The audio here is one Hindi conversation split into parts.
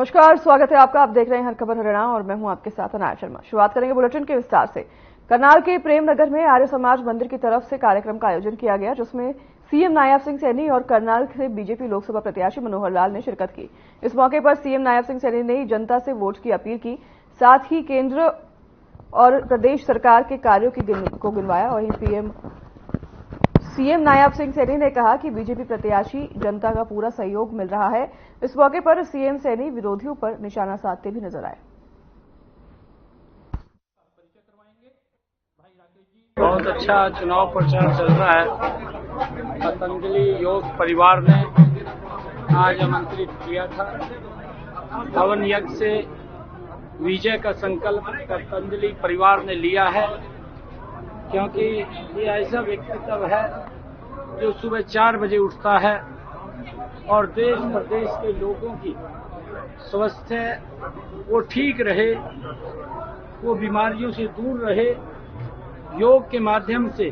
नमस्कार, स्वागत है आपका। आप देख रहे हैं हर खबर हरियाणा और मैं हूं आपके साथ अनाया शर्मा। शुरुआत करेंगे बुलेटिन के विस्तार से। करनाल के प्रेमनगर में आर्य समाज मंदिर की तरफ से कार्यक्रम का आयोजन किया गया, जिसमें सीएम नायब सिंह सैनी और करनाल से बीजेपी लोकसभा प्रत्याशी मनोहर लाल ने शिरकत की। इस मौके पर सीएम नायब सिंह सैनी ने जनता से वोट की अपील की, साथ ही केंद्र और प्रदेश सरकार के कार्यों को गिनवाया। वहीं सीएम नायब सिंह सैनी ने कहा कि बीजेपी प्रत्याशी जनता का पूरा सहयोग मिल रहा है। इस मौके पर सीएम सैनी विरोधियों पर निशाना साधते भी नजर आए। बहुत अच्छा चुनाव प्रचार चल रहा है। पतंजलि योग परिवार ने आज आमंत्रित किया था। हवन यज्ञ से विजय का संकल्प पतंजलि परिवार ने लिया है, क्योंकि ये ऐसा व्यक्तित्व है जो सुबह 4 बजे उठता है और देश प्रदेश के लोगों की स्वास्थ्य वो ठीक रहे, वो बीमारियों से दूर रहे। योग के माध्यम से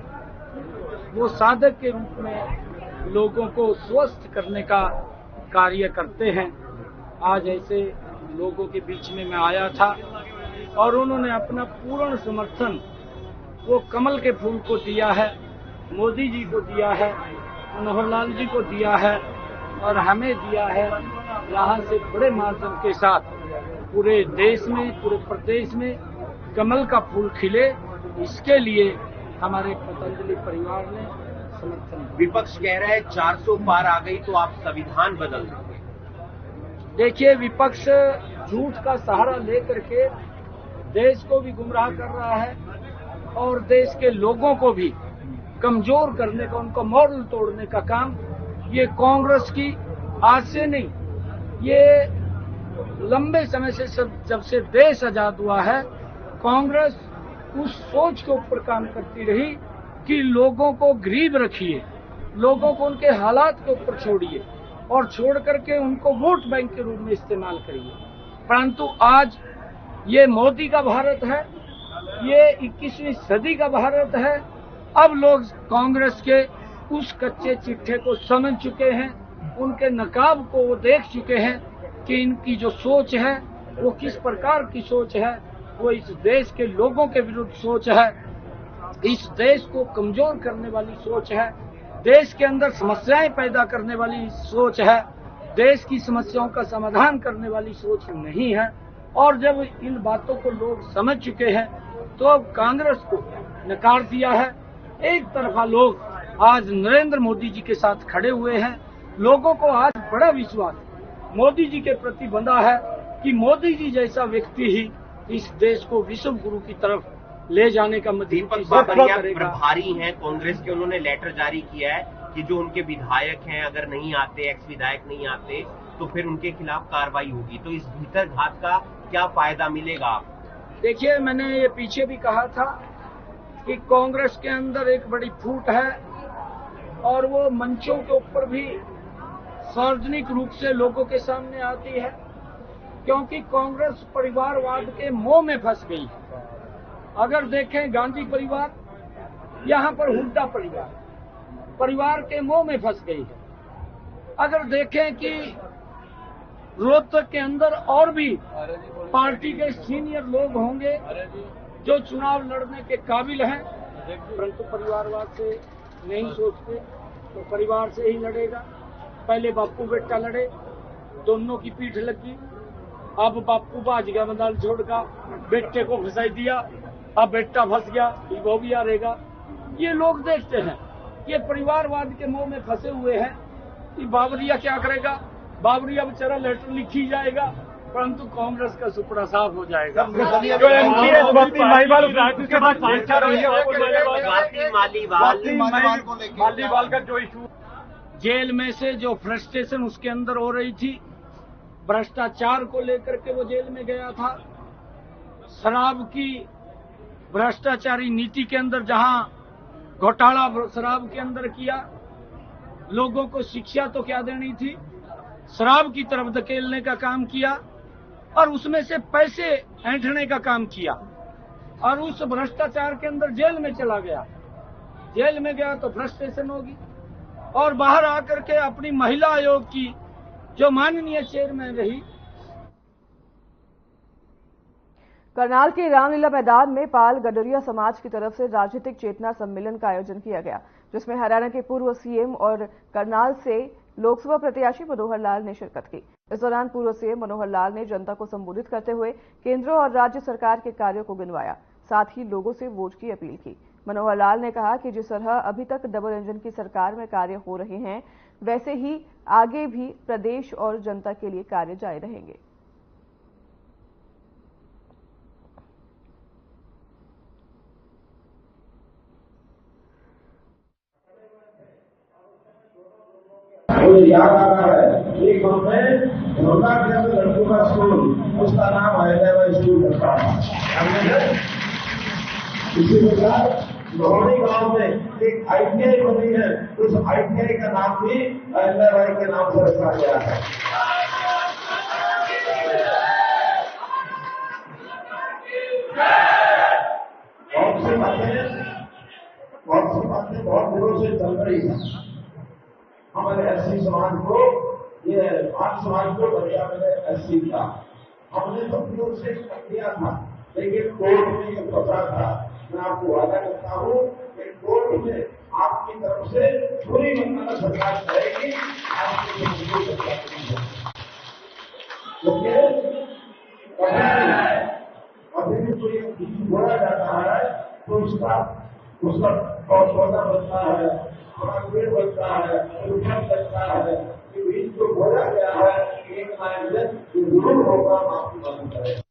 वो साधक के रूप में लोगों को स्वस्थ करने का कार्य करते हैं। आज ऐसे लोगों के बीच में मैं आया था और उन्होंने अपना पूर्ण समर्थन वो कमल के फूल को दिया है, मोदी जी को दिया है, मनोहर लाल जी को दिया है और हमें दिया है। यहाँ से बड़े माध्यम के साथ पूरे देश में, पूरे प्रदेश में कमल का फूल खिले, इसके लिए हमारे पतंजलि परिवार ने समर्थन। विपक्ष कह रहा है 400 पार आ गई तो आप संविधान बदल देंगे। देखिए, विपक्ष झूठ का सहारा लेकर के देश को भी गुमराह कर रहा है और देश के लोगों को भी कमजोर करने का, उनका मॉरल तोड़ने का काम ये कांग्रेस की आज से नहीं, ये लंबे समय से जब से देश आजाद हुआ है, कांग्रेस उस सोच के ऊपर काम करती रही कि लोगों को गरीब रखिए, लोगों को उनके हालात के ऊपर छोड़िए और छोड़ करके उनको वोट बैंक के रूप में इस्तेमाल करिए। परंतु आज ये मोदी का भारत है, ये 21वीं सदी का भारत है। अब लोग कांग्रेस के उस कच्चे चिट्ठे को समझ चुके हैं, उनके नकाब को वो देख चुके हैं कि इनकी जो सोच है वो किस प्रकार की सोच है। वो इस देश के लोगों के विरुद्ध सोच है, इस देश को कमजोर करने वाली सोच है, देश के अंदर समस्याएं पैदा करने वाली सोच है, देश की समस्याओं का समाधान करने वाली सोच नहीं है। और जब इन बातों को लोग समझ चुके हैं तो अब कांग्रेस को नकार दिया है। एक तरफा लोग आज नरेंद्र मोदी जी के साथ खड़े हुए हैं। लोगों को आज बड़ा विश्वास मोदी जी के प्रति बंधा है कि मोदी जी जैसा व्यक्ति ही इस देश को विश्व गुरु की तरफ ले जाने का दीपक बाबरिया प्रभारी हैं कांग्रेस के, उन्होंने लेटर जारी किया है कि जो उनके विधायक हैं अगर नहीं आते, एक्स विधायक नहीं आते तो फिर उनके खिलाफ कार्रवाई होगी। तो इस भीतर घात का क्या फायदा मिलेगा आप? देखिए, मैंने ये पीछे भी कहा था कि कांग्रेस के अंदर एक बड़ी फूट है और वो मंचों के ऊपर भी सार्वजनिक रूप से लोगों के सामने आती है, क्योंकि कांग्रेस परिवारवाद के मोह में फंस गई है। अगर देखें गांधी परिवार, यहाँ पर हुड्डा परिवार के मोह में फंस गई है। अगर देखें कि रोहतक के अंदर और भी पार्टी के सीनियर लोग होंगे जो चुनाव लड़ने के काबिल हैं, परंतु परिवारवाद से नहीं सोचते, तो परिवार से ही लड़ेगा। पहले बापू बेटा लड़े, दोनों की पीठ लगी। अब बापू भाज गया मैदान छोड़कर, बेटे को फंसाई दिया, अब बेटा फंस गया, वो भी हारेगा। ये लोग देखते हैं, ये परिवारवाद के मोह में फंसे हुए हैं कि बाबरिया क्या करेगा। बाबरिया बेचारा लेटर लिखी जाएगा, परंतु कांग्रेस का सुपड़ा साफ हो जाएगा। मालीवाल का जो इशू, जेल में से जो फ्रस्ट्रेशन उसके अंदर हो रही थी, भ्रष्टाचार को लेकर के वो जेल में गया था। शराब की भ्रष्टाचारी नीति के अंदर जहां घोटाला शराब के अंदर किया, लोगों को शिक्षा तो क्या देनी थी, शराब की तरफ धकेलने का काम किया और उसमें से पैसे ऐंठने का काम किया और उस भ्रष्टाचार के अंदर जेल में चला गया। जेल में गया तो फ्रस्ट्रेशन होगी और बाहर आकर के अपनी महिला आयोग की जो माननीय चेयरमैन रही, करनाल के रामलीला मैदान में पाल गडरिया समाज की तरफ से राजनीतिक चेतना सम्मेलन का आयोजन किया गया, जिसमें हरियाणा के पूर्व सीएम और करनाल से लोकसभा प्रत्याशी मनोहर लाल ने शिरकत की। इस दौरान पूर्व सीएम मनोहर लाल ने जनता को संबोधित करते हुए केंद्र और राज्य सरकार के कार्यों को गिनवाया, साथ ही लोगों से वोट की अपील की। मनोहर लाल ने कहा कि जिस तरह अभी तक डबल इंजन की सरकार में कार्य हो रहे हैं, वैसे ही आगे भी प्रदेश और जनता के लिए कार्य जारी रहेंगे। मुझे याद आ रहा है, एक गांव में धोखा किया तो लड़कों का स्कूल, उसका नाम हैदराबाद स्कूल रखा। इसी प्रकार लोहड़ी गांव में एक ITI बनी है, उस ITI का नाम भी हैदराबाद के नाम से रखा गया है। बहुत सी बातें बहुत दिनों से चल रही है। हमारे SC समाज को, ये आठ समाज को बलिया में SC था, हमने अपनी ओर से किया था, लेकिन कोर्ट में ये फंसा था। मैं आपको वादा करता हूं कि कोर्ट में आपकी तरफ से पूरी मतदान सरकार करेगी, आपकी सरकार करेगी। क्योंकि अभी भी कोई बोला जाता है तो उसका पौधा बनता है, हमारा पेड़ बनता है, रुपया बनता है, कि बीज को बोला गया है कि एक ना एक दिन जरूर होगा, आपकी बात करें।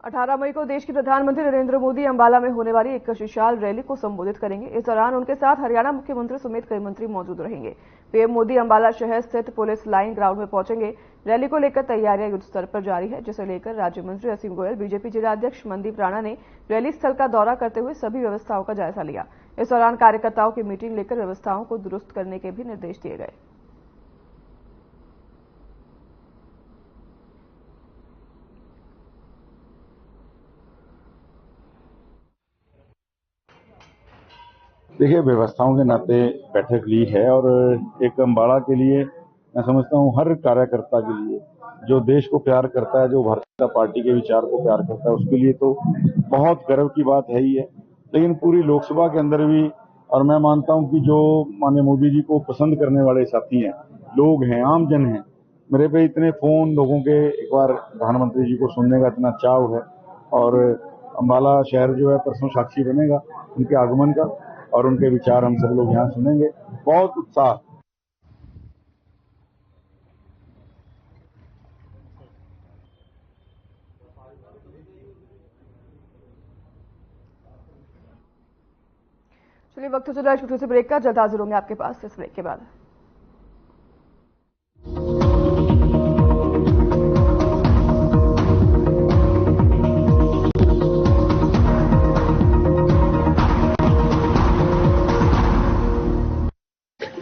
अठारह मई को देश के प्रधानमंत्री नरेंद्र मोदी अंबाला में होने वाली एक विशाल रैली को संबोधित करेंगे। इस दौरान उनके साथ हरियाणा मुख्यमंत्री समेत कई मंत्री मौजूद रहेंगे। पीएम मोदी अंबाला शहर स्थित पुलिस लाइन ग्राउंड में पहुंचेंगे। रैली को लेकर तैयारियां युद्ध स्तर पर जारी है, जिसे लेकर राज्य मंत्री असीम गोयल, बीजेपी जिलाध्यक्ष मनदीप राणा ने रैली स्थल का दौरा करते हुए सभी व्यवस्थाओं का जायजा लिया। इस दौरान कार्यकर्ताओं की मीटिंग लेकर व्यवस्थाओं को दुरुस्त करने के भी निर्देश दिए गए। देखिए, व्यवस्थाओं के नाते बैठक ली है और एक अंबाला के लिए मैं समझता हूं हर कार्यकर्ता के लिए जो देश को प्यार करता है, जो भारतीय जनता पार्टी के विचार को प्यार करता है, उसके लिए तो बहुत गर्व की बात है ही है। लेकिन पूरी लोकसभा के अंदर भी, और मैं मानता हूं कि जो माननीय मोदी जी को पसंद करने वाले साथी हैं, लोग हैं, आम जन हैं, मेरे पे इतने फोन लोगों के एक बार प्रधानमंत्री जी को सुनने का इतना चाव है। और अंबाला शहर जो है परसों साक्षी बनेगा उनके आगमन का, और उनके विचार हम सब लोग यहाँ सुनेंगे। बहुत उत्साह। चलिए, वक्त हो चला है छोटे से ब्रेक का। जल्द हाजिर होंगे आपके पास इस ब्रेक के बाद।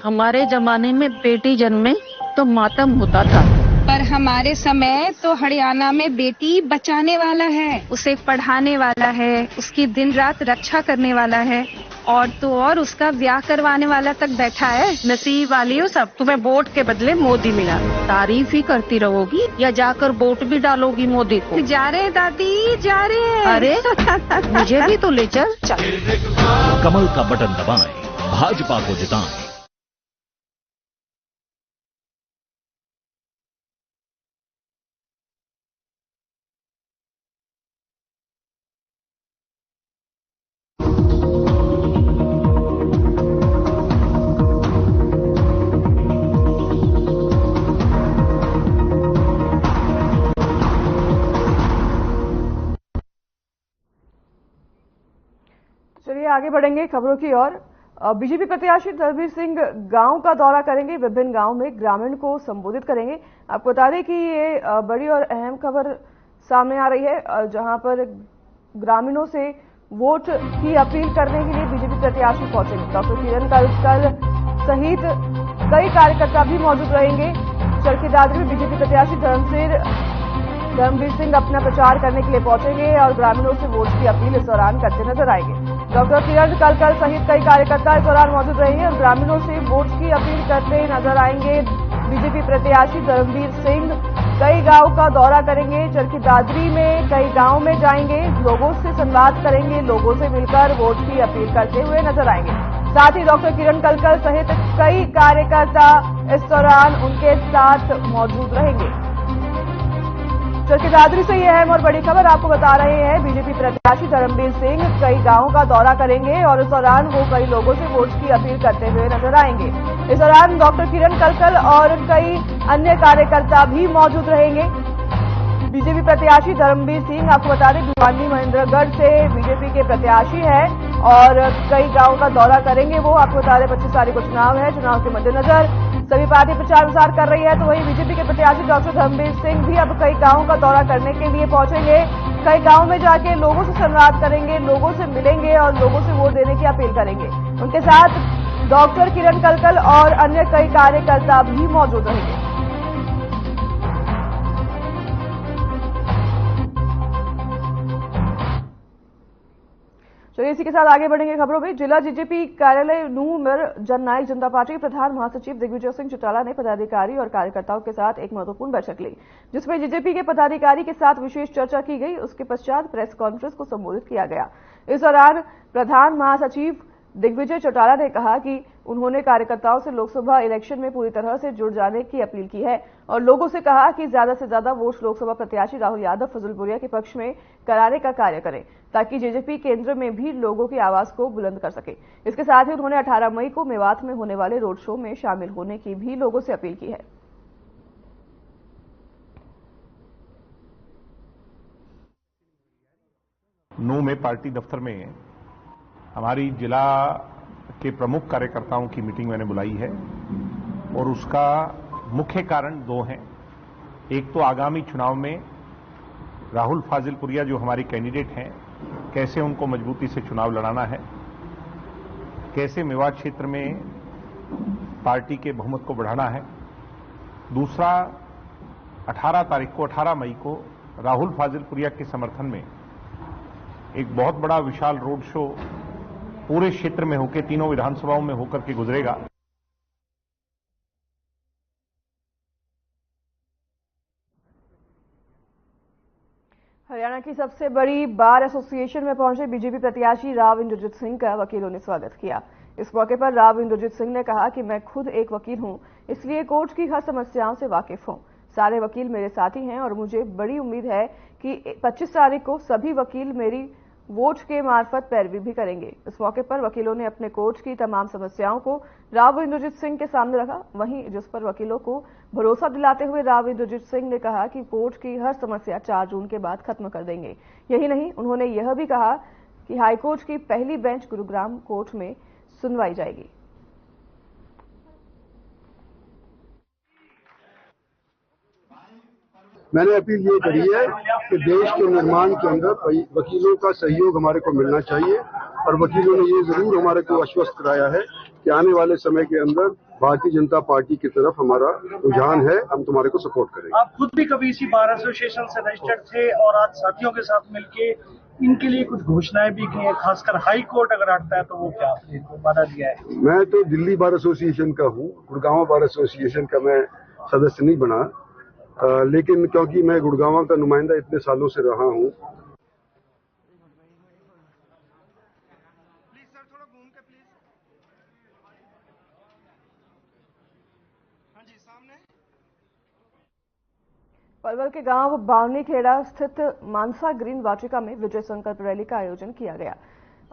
हमारे जमाने में बेटी जन्मे तो मातम होता था, पर हमारे समय तो हरियाणा में बेटी बचाने वाला है, उसे पढ़ाने वाला है, उसकी दिन रात रक्षा करने वाला है, और तो और उसका ब्याह करवाने वाला तक बैठा है। नसीब वाली हो सब, तुम्हें वोट के बदले मोदी मिला। तारीफ ही करती रहोगी या जाकर वोट भी डालोगी मोदी को? जा रहे दादी, जा रहे। अरे मुझे भी तो ले चल। कमल का बटन दबाएं, भाजपा को जिताएं। चलिए आगे बढ़ेंगे खबरों की ओर। बीजेपी प्रत्याशी धर्मवीर सिंह गांव का दौरा करेंगे, विभिन्न गांव में ग्रामीण को संबोधित करेंगे। आपको बता दें कि ये बड़ी और अहम खबर सामने आ रही है, जहां पर ग्रामीणों से वोट की अपील करने के लिए बीजेपी प्रत्याशी पहुंचेंगे। डॉक्टर किरण कल सहित कई कार्यकर्ता भी मौजूद रहेंगे। चरखी दादरी में बीजेपी प्रत्याशी धर्मवीर सिंह अपना प्रचार करने के लिए पहुंचेंगे और ग्रामीणों से वोट की अपील इस दौरान करते नजर आएंगे। डॉक्टर किरण कलकल सहित कई कार्यकर्ता इस दौरान मौजूद रहेंगे और ग्रामीणों से वोट की अपील करते नजर आएंगे। बीजेपी प्रत्याशी धर्मवीर सिंह कई गांव का दौरा करेंगे। चरखी दादरी में कई गांव में जाएंगे, लोगों से संवाद करेंगे, लोगों से मिलकर वोट की अपील करते हुए नजर आएंगे। साथ ही डॉक्टर किरण कलकल सहित कई कार्यकर्ता इस दौरान उनके साथ मौजूद रहेंगे। चरखी दादरी से यह अहम और बड़ी खबर आपको बता रहे हैं। बीजेपी प्रत्याशी धर्मवीर सिंह कई गांवों का दौरा करेंगे और इस दौरान वो कई लोगों से वोट की अपील करते हुए नजर आएंगे। इस दौरान डॉक्टर किरण कलकल और कई अन्य कार्यकर्ता भी मौजूद रहेंगे। बीजेपी प्रत्याशी धर्मवीर सिंह आपको बता दें भिवानी महेंद्रगढ़ से बीजेपी के प्रत्याशी है और कई गांवों का दौरा करेंगे। वो आपको बता दें 25 तारीख को चुनाव है। चुनाव के मद्देनजर सभी पार्टी प्रचार प्रसार कर रही है, तो वहीं बीजेपी के प्रत्याशी डॉक्टर धर्मवीर सिंह भी अब कई गांवों का दौरा करने के लिए पहुंचेंगे। कई गांव में जाके लोगों से संवाद करेंगे, लोगों से मिलेंगे और लोगों से वोट देने की अपील करेंगे। उनके साथ डॉक्टर किरण कलकल और अन्य कई कार्यकर्ता भी मौजूद रहेंगे। चलिए इसी के साथ आगे बढ़ेंगे खबरों में। जिला जीजेपी कार्यालय नूह में जननायक जनता पार्टी के प्रधान महासचिव दिग्विजय सिंह चौटाला ने पदाधिकारी और कार्यकर्ताओं के साथ एक महत्वपूर्ण बैठक ली, जिसमें जीजेपी के पदाधिकारी के साथ विशेष चर्चा की गई। उसके पश्चात प्रेस कॉन्फ्रेंस को संबोधित किया गया। इस दौरान प्रधान महासचिव दिग्विजय चौटाला ने कहा कि उन्होंने कार्यकर्ताओं से लोकसभा इलेक्शन में पूरी तरह से जुड़ जाने की अपील की है और लोगों से कहा कि ज्यादा से ज्यादा वोट लोकसभा प्रत्याशी राहुल यादव फजलपुरिया के पक्ष में कराने का कार्य करें, ताकि जेजेपी केंद्र में भी लोगों की आवाज को बुलंद कर सके। इसके साथ ही उन्होंने 18 मई को मेवात में होने वाले रोड शो में शामिल होने की भी लोगों से अपील की है। नूह में पार्टी दफ्तर में हमारी जिला के प्रमुख कार्यकर्ताओं की मीटिंग मैंने बुलाई है और उसका मुख्य कारण दो हैं। एक तो आगामी चुनाव में राहुल फाजिलपुरिया जो हमारे कैंडिडेट हैं, कैसे उनको मजबूती से चुनाव लड़ाना है, कैसे मेवात क्षेत्र में पार्टी के बहुमत को बढ़ाना है। दूसरा 18 मई को राहुल फाजिलपुरिया के समर्थन में एक बहुत बड़ा विशाल रोड शो पूरे क्षेत्र में होकर तीनों विधानसभाओं में होकर के गुजरेगा। हरियाणा की सबसे बड़ी बार एसोसिएशन में पहुंचे बीजेपी प्रत्याशी राव इंद्रजीत सिंह का वकीलों ने स्वागत किया। इस मौके पर राव इंद्रजीत सिंह ने कहा कि मैं खुद एक वकील हूं, इसलिए कोर्ट की हर समस्याओं से वाकिफ हूं। सारे वकील मेरे साथी हैं और मुझे बड़ी उम्मीद है कि 25 तारीख को सभी वकील मेरी वोट के मार्फत पैरवी भी करेंगे। इस मौके पर वकीलों ने अपने कोर्ट की तमाम समस्याओं को राव इंद्रजीत सिंह के सामने रखा। वहीं जिस पर वकीलों को भरोसा दिलाते हुए राव इंद्रजीत सिंह ने कहा कि कोर्ट की हर समस्या 4 जून के बाद खत्म कर देंगे। यही नहीं, उन्होंने यह भी कहा कि हाईकोर्ट की पहली बेंच गुरुग्राम कोर्ट में सुनवाई जाएगी। मैंने अपील ये करी है कि देश के निर्माण के अंदर वकीलों का सहयोग हमारे को मिलना चाहिए और वकीलों ने ये जरूर हमारे को आश्वस्त कराया है कि आने वाले समय के अंदर भारतीय जनता पार्टी की तरफ हमारा रुझान है, हम तुम्हारे को सपोर्ट करेंगे। आप खुद भी कभी इसी बार एसोसिएशन से रजिस्टर्ड थे और आज साथियों के साथ मिलके इनके लिए कुछ घोषणाएं भी की हैं, खासकर हाई कोर्ट अगर हटता है तो वो क्या वादा दिया है? मैं तो दिल्ली बार एसोसिएशन का हूँ, गुड़गांव बार एसोसिएशन का मैं सदस्य नहीं बना, लेकिन क्योंकि मैं गुड़गांव का नुमाइंदा इतने सालों से रहा हूं। पलवल के गांव बावनीखेड़ा स्थित मानसा ग्रीन वाटिका में विजय संकल्प रैली का आयोजन किया गया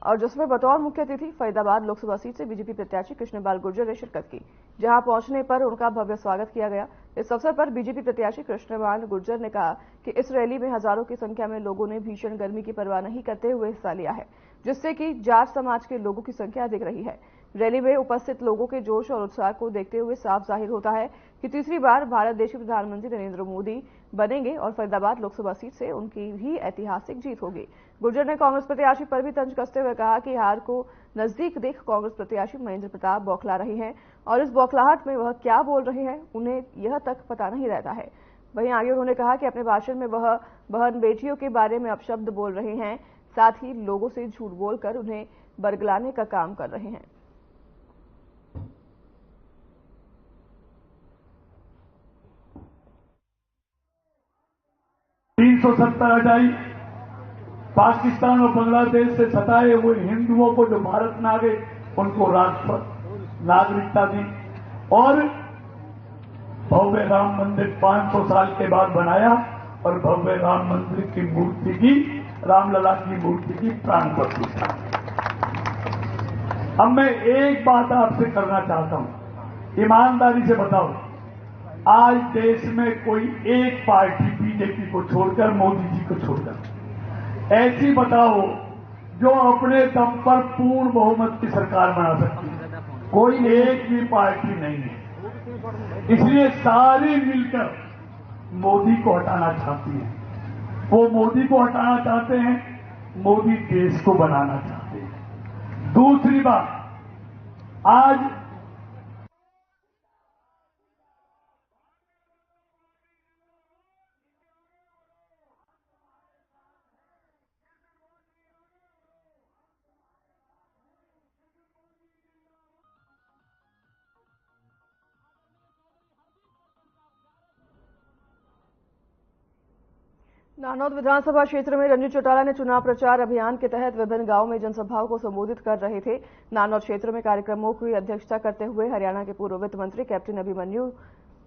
और जिसमें बतौर मुख्य अतिथि फरीदाबाद लोकसभा सीट से बीजेपी प्रत्याशी कृष्णपाल गुर्जर ने शिरकत की, जहां पहुंचने पर उनका भव्य स्वागत किया गया। इस अवसर पर बीजेपी प्रत्याशी कृष्णपाल गुर्जर ने कहा कि इस रैली में हजारों की संख्या में लोगों ने भीषण गर्मी की परवाह नहीं करते हुए हिस्सा लिया है, जिससे कि जाट समाज के लोगों की संख्या अधिक रही है। रैली में उपस्थित लोगों के जोश और उत्साह को देखते हुए साफ जाहिर होता है कि तीसरी बार भारत देश के प्रधानमंत्री नरेंद्र मोदी बनेंगे और फरीदाबाद लोकसभा सीट से उनकी भी ऐतिहासिक जीत होगी। गुर्जर ने कांग्रेस प्रत्याशी पर भी तंज कसते हुए कहा कि हार को नजदीक देख कांग्रेस प्रत्याशी महेंद्र प्रताप बौखला रहे हैं और इस बौखलाहट में वह क्या बोल रहे हैं उन्हें यह तक पता नहीं रहता है। वहीं आगे उन्होंने कहा कि अपने भाषण में वह बहन बेटियों के बारे में अपशब्द बोल रहे हैं, साथ ही लोगों से झूठ बोलकर उन्हें बरगलाने का काम कर रहे हैं। 370 हटाई, पाकिस्तान और बांग्लादेश से सताए हुए हिंदुओं को जो भारत में आ गए उनको नागरिकता दी और भव्य राम मंदिर 500 साल के बाद बनाया और भव्य राम मंदिर की मूर्ति की, रामलला की मूर्ति की प्राण प्रतिष्ठा। अब मैं एक बात आपसे करना चाहता हूं, ईमानदारी से बताओ, आज देश में कोई एक पार्टी बीजेपी को छोड़कर, मोदी जी को छोड़कर ऐसी बताओ जो अपने दम पर पूर्ण बहुमत की सरकार बना सकती है? कोई एक भी पार्टी नहीं है। इसलिए सारी मिलकर मोदी को हटाना चाहती हैं। वो मोदी को हटाना चाहते हैं, मोदी देश को बनाना चाहते हैं। दूसरी बात, आज नानौद विधानसभा क्षेत्र में रंजीत चौटाला ने चुनाव प्रचार अभियान के तहत विभिन्न गांवों में जनसभाओं को संबोधित कर रहे थे। नानौद क्षेत्र में कार्यक्रमों की अध्यक्षता करते हुए हरियाणा के पूर्व वित्त मंत्री कैप्टन अभिमन्यु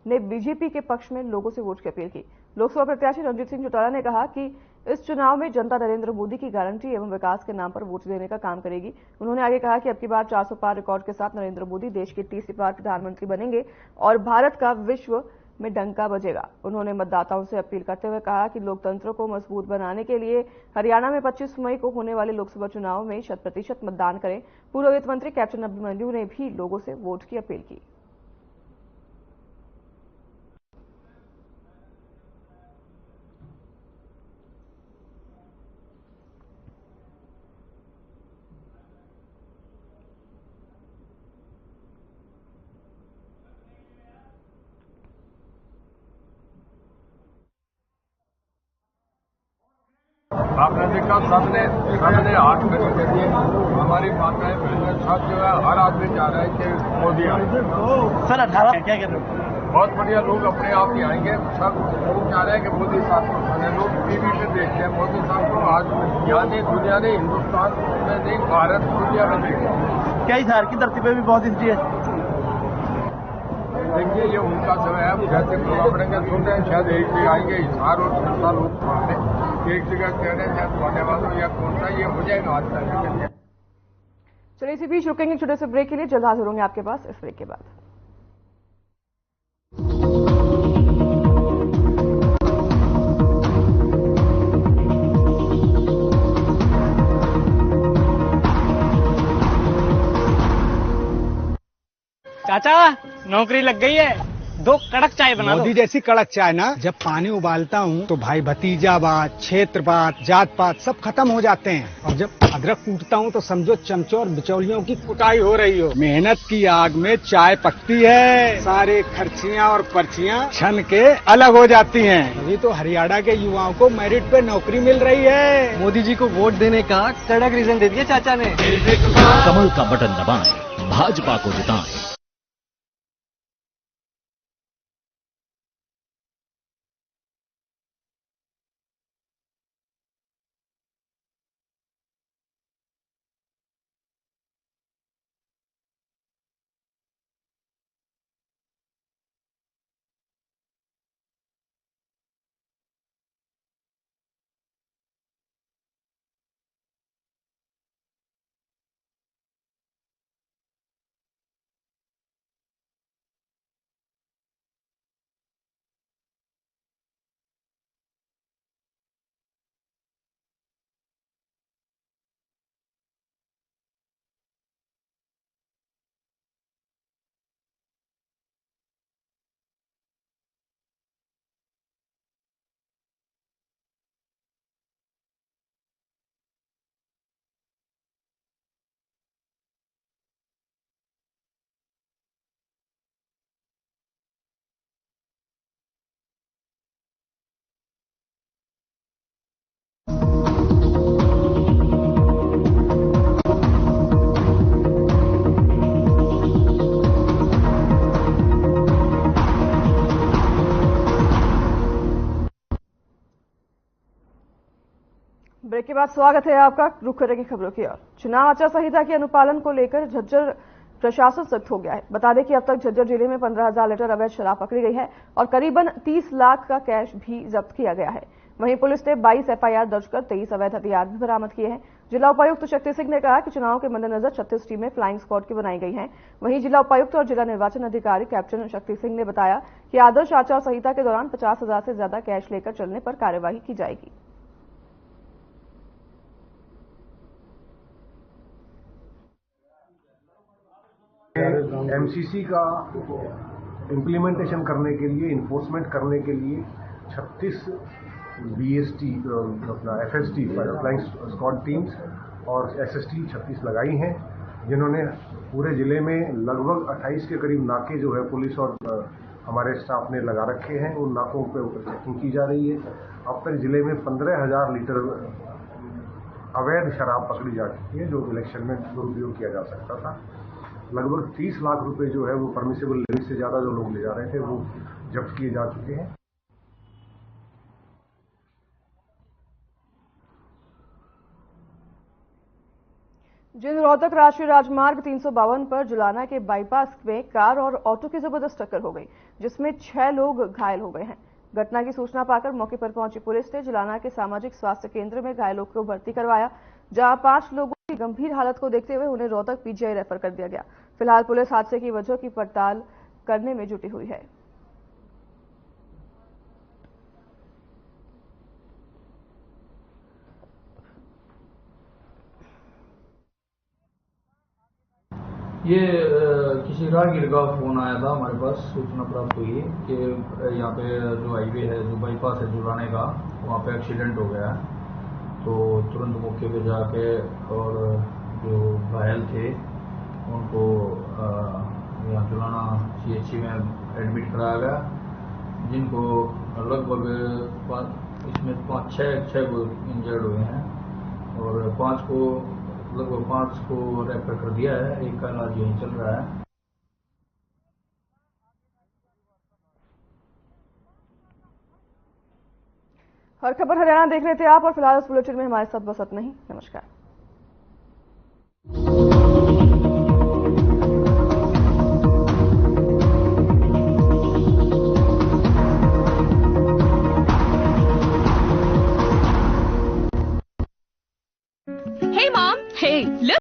ने बीजेपी के पक्ष में लोगों से वोट की अपील की। लोकसभा प्रत्याशी रणजीत सिंह चौटाला ने कहा कि इस चुनाव में जनता नरेंद्र मोदी की गारंटी एवं विकास के नाम पर वोट देने का काम करेगी। उन्होंने आगे कहा कि अब की बार 400 पार रिकॉर्ड के साथ नरेंद्र मोदी देश की 30वीं बार प्रधानमंत्री बनेंगे और भारत का विश्व में डंका बजेगा। उन्होंने मतदाताओं से अपील करते हुए कहा कि लोकतंत्र को मजबूत बनाने के लिए हरियाणा में 25 मई को होने वाले लोकसभा चुनाव में 100% मतदान करें। पूर्व वित्त मंत्री कैप्टन अभिमन्यु ने भी लोगों से वोट की अपील की। आपने देखा सबने हाथ खड़े कर दिए। हमारी माताएं बहनें सब जो है, हर आदमी चाह रहा है कि मोदी आए। सर 18 क्या कह रहे हो? बहुत बढ़िया, लोग अपने आप ही आएंगे। सब लोग चाह रहे हैं कि मोदी साहब को सुने। लोग टीवी पे देखते हैं मोदी साहब को, आज यहाँ नहीं दुनिया ने, हिंदुस्तान में नहीं, भारत दुनिया में देखते हैं। क्या इस हार की धरती पे भी बहुत हिस्ट्री है? देखिए, ये उनका समय है, जैसे प्रभाव पड़ेंगे सुनते हैं, शायद एक भी आएंगे हिसार और छत्ता लोग मारने एक जगह कह रहे हैं होने वालों या कौन सा ये हो जाएगा आज तक। चलिए इसी बीच रुकेंगे छोटे से ब्रेक के लिए, जल्द हाजिर होंगे आपके पास इस ब्रेक के बाद। चाचा नौकरी लग गई है, 2 कड़क चाय बना दो। मोदी जैसी कड़क चाय ना, जब पानी उबालता हूँ तो भाई भतीजावाद, क्षेत्रवाद, जात पात सब खत्म हो जाते हैं और जब अदरक कूटता हूँ तो समझो चमचों और बिचौलियों की कुटाई हो रही हो। मेहनत की आग में चाय पकती है, सारे खर्चियाँ और पर्चियाँ छन के अलग हो जाती हैं। अभी तो हरियाणा के युवाओं को मेरिट पे नौकरी मिल रही है। मोदी जी को वोट देने का कड़क रीजन दे दिया चाचा ने। कमल का बटन दबाएं, भाजपा को जिताएं। ब्रेक के बाद स्वागत है आपका। रुख करेंगे खबरों की ओर। चुनाव आचार संहिता के अनुपालन को लेकर झज्जर प्रशासन सख्त हो गया है। बता दें कि अब तक झज्जर जिले में 15,000 लीटर अवैध शराब पकड़ी गई है और करीबन 30 लाख का कैश भी जब्त किया गया है। वहीं पुलिस ने 22 एफआईआर दर्ज कर 23 अवैध हथियार भी बरामद किए हैं। जिला उपायुक्त शक्ति सिंह ने कहा कि चुनाव के मद्देनजर 36 टीमें फ्लाइंग स्क्वाड की बनाई गई हैं। वहीं जिला उपायुक्त और जिला निर्वाचन अधिकारी कैप्टन शक्ति सिंह ने बताया कि आदर्श आचार संहिता के दौरान 50,000 से ज्यादा कैश लेकर चलने पर कार्यवाही की जाएगी। एमसीसी का इम्प्लीमेंटेशन करने के लिए, इन्फोर्समेंट करने के लिए 36 बीएसटी अपना एफएसटी फ्लाइंग स्क्वाड टीम्स और एसएसटी 36 लगाई हैं, जिन्होंने पूरे जिले में लगभग 28 के करीब नाके जो है पुलिस और हमारे स्टाफ ने लगा रखे हैं। उन नाकों पे ऊपर चेकिंग की जा रही है। अब तक जिले में 15,000 लीटर अवैध शराब पकड़ी जा चुकी है, जो इलेक्शन में दुरुपयोग किया जा सकता था। लगभग 30 लाख रुपए जो है वो परमिसिबल लिमिट से ज्यादा जो लोग ले जा रहे थे वो जब्त किए जा चुके हैं। जिन रोहतक राष्ट्रीय राजमार्ग 352 पर जुलाना के बाईपास में कार और ऑटो की जबरदस्त टक्कर हो गई, जिसमें 6 लोग घायल हो गए हैं। घटना की सूचना पाकर मौके पर पहुंची पुलिस ने जुलाना के सामाजिक स्वास्थ्य केंद्र में घायलों को भर्ती करवाया, जहां 5 लोगों की गंभीर हालत को देखते हुए उन्हें रोहतक पीजीआई रेफर कर दिया गया। फिलहाल पुलिस हादसे की वजह की पड़ताल करने में जुटी हुई है। ये किसी राहगीर का फोन आया था, हमारे पास सूचना प्राप्त हुई है कि यहाँ पे जो हाईवे है, जो बाईपास है जुलाने का, वहाँ पे एक्सीडेंट हो गया है। तो तुरंत मौके पे जाके और जो घायल थे उनको यहाँ जुलाना सीएचसी में एडमिट कराया गया, जिनको लगभग इसमें 5-6 इंजर्ड हुए हैं और 5 को रेफर कर दिया है। एक का इलाज यहीं चल रहा है। हर खबर हरियाणा देख रहे थे आप और फिलहाल इस बुलेटिन में हमारे साथ बस इतना ही। नमस्कार। Hey mom, hey, look.